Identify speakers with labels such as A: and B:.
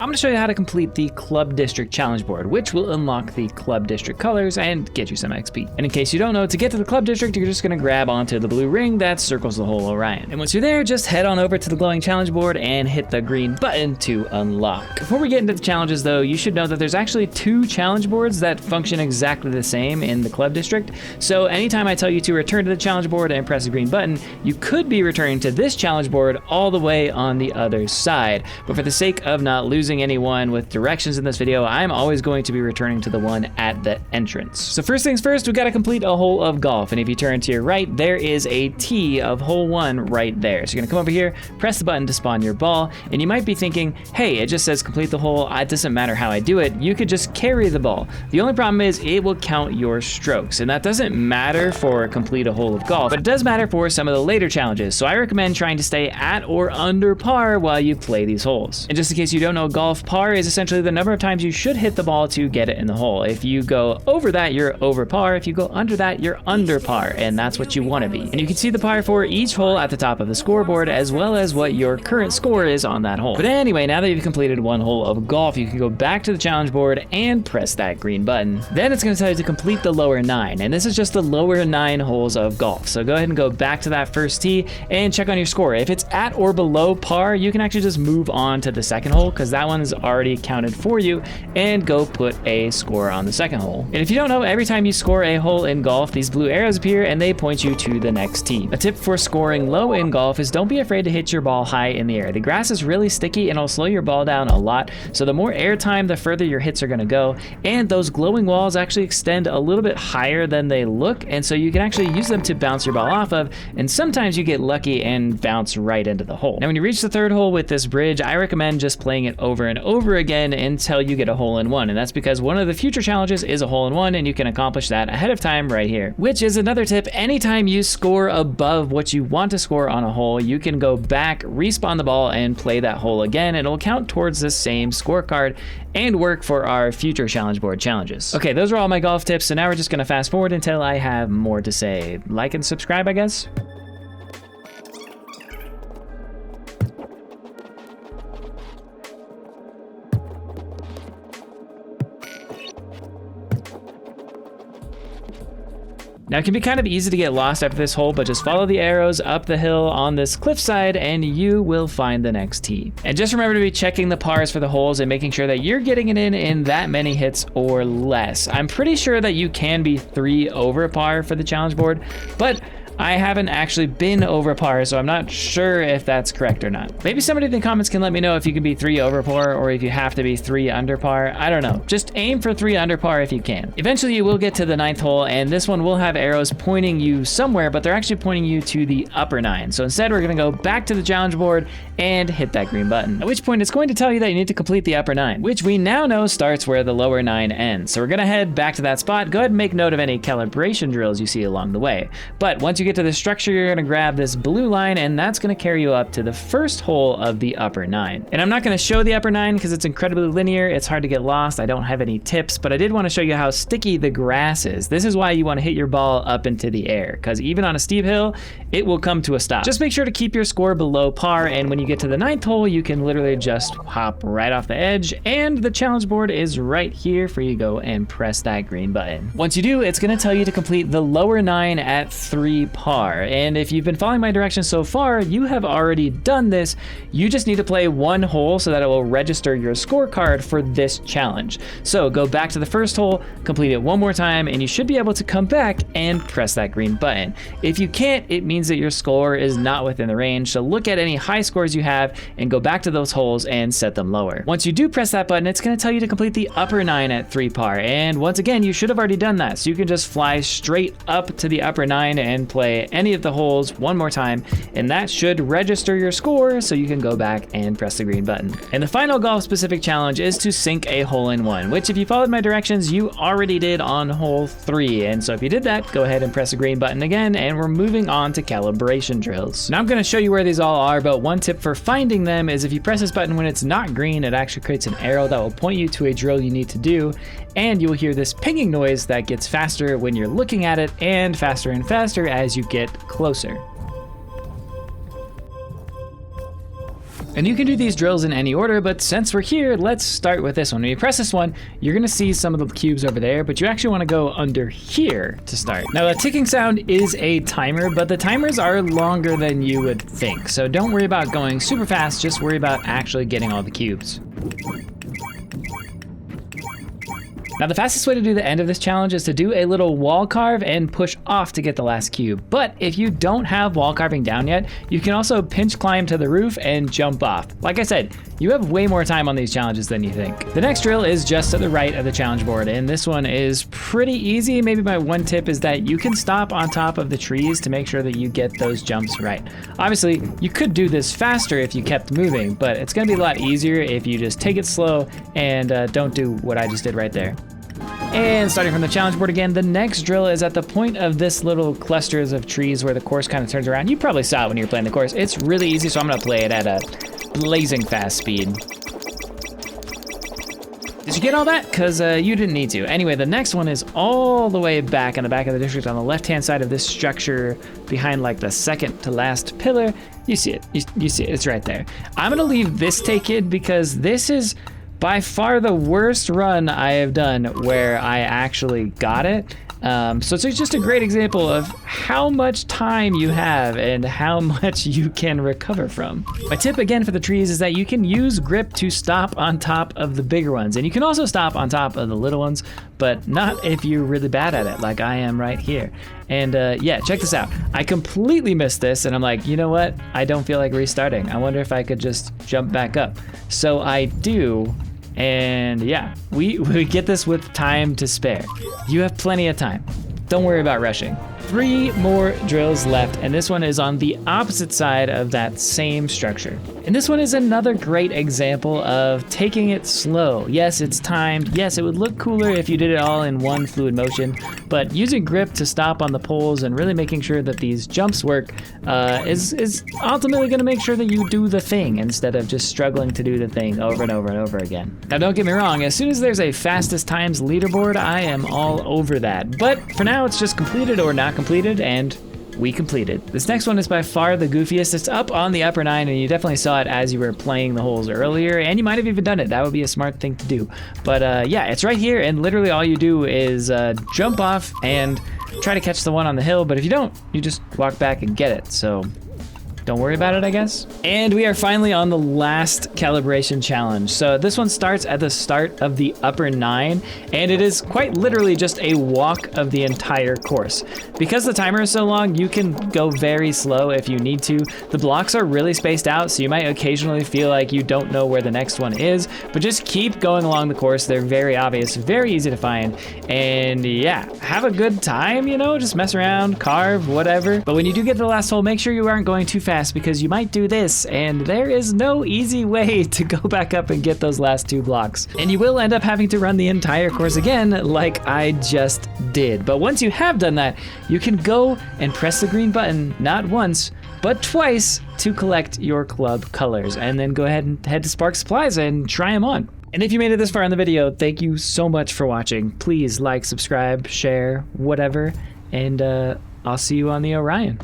A: I'm going to show you how to complete the Club District Challenge Board, which will unlock the Club District colors and get you some XP. And in case you don't know, to get to the Club District, you're just going to grab onto the blue ring that circles the whole Orion. And once you're there, just head on over to the glowing challenge board and hit the green button to unlock. Before we get into the challenges though, you should know that there's actually 2 challenge boards that function exactly the same in the Club District. So anytime I tell you to return to the challenge board and press the green button, you could be returning to this challenge board all the way on the other side. But for the sake of not losing anyone with directions in this video, I'm always going to be returning to the one at the entrance. So first things first, we got to complete a hole of golf. And if you turn to your right, there is a tee of hole 1 right there. So you're gonna come over here, press the button to spawn your ball. And you might be thinking, hey, it just says complete the hole. It doesn't matter how I do it. You could just carry the ball. The only problem is it will count your strokes. And that doesn't matter for complete a hole of golf, but it does matter for some of the later challenges. So I recommend trying to stay at or under par while you play these holes. And just in case you don't know, golf par is essentially the number of times you should hit the ball to get it in the hole. If you go over that, you're over par. If you go under that, you're under par, and that's what you want to be. And you can see the par for each hole at the top of the scoreboard, as well as what your current score is on that hole. But anyway, now that you've completed 1 hole of golf, you can go back to the challenge board and press that green button. Then it's going to tell you to complete the lower 9, and this is just the lower 9 holes of golf. So go ahead and go back to that first tee and check on your score. If it's at or below par, you can actually just move on to the second hole because that one is already counted for you, and go put a score on the second hole. And if you don't know, every time you score a hole in golf, these blue arrows appear and they point you to the next tee. A tip for scoring low in golf is don't be afraid to hit your ball high in the air. The grass is really sticky and it'll slow your ball down a lot, so the more air time, the further your hits are going to go. And those glowing walls actually extend a little bit higher than they look, and so you can actually use them to bounce your ball off of, and sometimes you get lucky and bounce right into the hole. Now when you reach the third hole with this bridge, I recommend just playing it over and over again until you get a hole-in-one, and that's because one of the future challenges is a hole-in-one, and you can accomplish that ahead of time right here. Which is another tip: anytime you score above what you want to score on a hole, you can go back, respawn the ball, and play that hole again, and it'll count towards the same scorecard and work for our future challenge board challenges. Okay, those are all my golf tips, so now we're just gonna fast forward until I have more to say. Like and subscribe, I guess. Now it can be kind of easy to get lost after this hole, but just follow the arrows up the hill on this cliffside and you will find the next tee. And just remember to be checking the pars for the holes and making sure that you're getting it in that many hits or less. I'm pretty sure that you can be 3 over par for the challenge board, but I haven't actually been over par, so I'm not sure if that's correct or not. Maybe somebody in the comments can let me know if you can be 3 over par or if you have to be 3 under par. I don't know. Just aim for 3 under par if you can. Eventually you will get to the 9th hole, and this one will have arrows pointing you somewhere, but they're actually pointing you to the upper 9. So instead we're gonna go back to the challenge board and hit that green button. At which point it's going to tell you that you need to complete the upper 9, which we now know starts where the lower 9 ends. So we're gonna head back to that spot. Go ahead and make note of any calibration drills you see along the way. But once you get to the structure, you're gonna grab this blue line, and that's gonna carry you up to the first hole of the upper 9. And I'm not gonna show the upper 9 because it's incredibly linear. It's hard to get lost. I don't have any tips, but I did want to show you how sticky the grass is. This is why you want to hit your ball up into the air, because even on a steep hill, it will come to a stop. Just make sure to keep your score below par, and when you get to the 9th hole, you can literally just hop right off the edge, and the challenge board is right here for you to go and press that green button. Once you do, it's gonna tell you to complete the lower 9 at 3 par. And if you've been following my directions so far, you have already done this. You just need to play 1 hole so that it will register your scorecard for this challenge. So go back to the first hole, complete it 1 more time, and you should be able to come back and press that green button. If you can't, it means that your score is not within the range. So look at any high scores you have and go back to those holes and set them lower. Once you do press that button, it's gonna tell you to complete the upper 9 at 3 par. And once again, you should have already done that. So you can just fly straight up to the upper 9 and play any of the holes 1 more time, and that should register your score so you can go back and press the green button. And the final golf specific challenge is to sink a hole-in-one, which if you followed my directions, you already did on hole 3. And so if you did that, go ahead and press the green button again, and we're moving on to calibration drills. Now I'm going to show you where these all are, but one tip for finding them is if you press this button when it's not green, it actually creates an arrow that will point you to a drill you need to do, and you'll hear this pinging noise that gets faster when you're looking at it and faster as you get closer. And you can do these drills in any order, but since we're here, let's start with this one. When you press this one, you're gonna see some of the cubes over there, but you actually wanna go under here to start. Now, a ticking sound is a timer, but the timers are longer than you would think. So don't worry about going super fast, just worry about actually getting all the cubes. Now, the fastest way to do the end of this challenge is to do a little wall carve and push off to get the last cube. But if you don't have wall carving down yet, you can also pinch climb to the roof and jump off. Like I said, you have way more time on these challenges than you think. The next drill is just to the right of the challenge board, and this one is pretty easy. Maybe my one tip is that you can stop on top of the trees to make sure that you get those jumps right. Obviously, you could do this faster if you kept moving, but it's gonna be a lot easier if you just take it slow and don't do what I just did right there. And starting from the challenge board again, the next drill is at the point of this little clusters of trees where the course kind of turns around. You probably saw it when you were playing the course. It's really easy, so I'm gonna play it at a blazing fast speed. Did you get all that? Because you didn't need to. Anyway, the next one is all the way back in the back of the district on the left-hand side of this structure behind like the second to last pillar. You see it, you see it, it's right there. I'm gonna leave this take hid because this is by far the worst run I have done where I actually got it. So it's just a great example of how much time you have and how much you can recover from. My tip again for the trees is that you can use grip to stop on top of the bigger ones. And you can also stop on top of the little ones, but not if you're really bad at it like I am right here. And yeah, check this out. I completely missed this and I'm like, you know what? I don't feel like restarting. I wonder if I could just jump back up. So I do. And yeah, we get this with time to spare. You have plenty of time. Don't worry about rushing. 3 more drills left, and this one is on the opposite side of that same structure. And this one is another great example of taking it slow. Yes, it's timed. Yes, it would look cooler if you did it all in one fluid motion, but using grip to stop on the poles and really making sure that these jumps work is ultimately gonna make sure that you do the thing instead of just struggling to do the thing over and over and over again. Now, don't get me wrong, as soon as there's a fastest times leaderboard, I am all over that. But for now, it's just completed or not completed, and we completed. This next one is by far the goofiest. It's up on the upper 9, and you definitely saw it as you were playing the holes earlier, and you might have even done it. That would be a smart thing to do. But yeah, it's right here, and literally all you do is jump off and try to catch the one on the hill, but if you don't, you just walk back and get it. So don't worry about it, I guess. And we are finally on the last calibration challenge. So this one starts at the start of the upper 9, and it is quite literally just a walk of the entire course. Because the timer is so long, you can go very slow if you need to. The blocks are really spaced out, so you might occasionally feel like you don't know where the next one is, but just keep going along the course. They're very obvious, very easy to find, and yeah, have a good time, you know, just mess around, carve, whatever. But when you do get to the last hole, make sure you aren't going too fast because you might do this, and there is no easy way to go back up and get those last 2 blocks. And you will end up having to run the entire course again like I just did. But once you have done that, you can go and press the green button, not once, but twice, to collect your club colors, and then go ahead and head to Spark Supplies and try them on. And if you made it this far in the video, thank you so much for watching. Please like, subscribe, share, whatever, and I'll see you on the Orion.